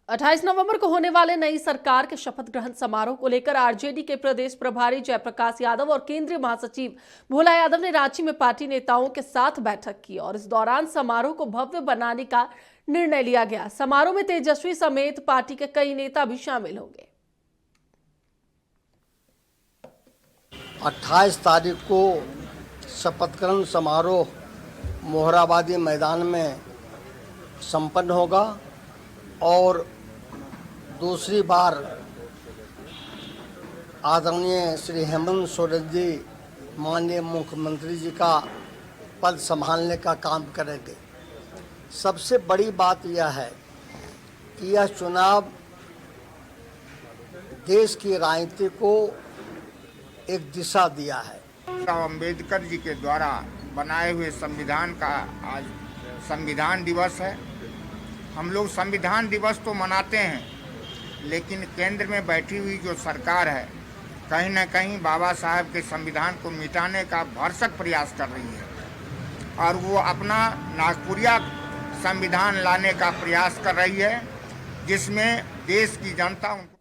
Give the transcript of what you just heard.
28 नवंबर को होने वाले नई सरकार के शपथ ग्रहण समारोह को लेकर आरजेडी के प्रदेश प्रभारी जयप्रकाश यादव और केंद्रीय महासचिव भोला यादव ने रांची में पार्टी नेताओं के साथ बैठक की और इस दौरान समारोह को भव्य बनाने का निर्णय लिया गया। समारोह में तेजस्वी समेत पार्टी के कई नेता भी शामिल होंगे। 28 तारीख को शपथ ग्रहण समारोह मोहराबादी मैदान में संपन्न होगा और दूसरी बार आदरणीय श्री हेमंत सोरेन जी माननीय मुख्यमंत्री जी का पद संभालने का काम करेंगे। सबसे बड़ी बात यह है कि यह चुनाव देश की राजनीति को एक दिशा दिया है। अम्बेडकर जी के द्वारा बनाए हुए संविधान का आज संविधान दिवस है। हम लोग संविधान दिवस तो मनाते हैं, लेकिन केंद्र में बैठी हुई जो सरकार है कहीं न कहीं बाबा साहब के संविधान को मिटाने का भरसक प्रयास कर रही है और वो अपना नागपुरिया संविधान लाने का प्रयास कर रही है, जिसमें देश की जनता उनको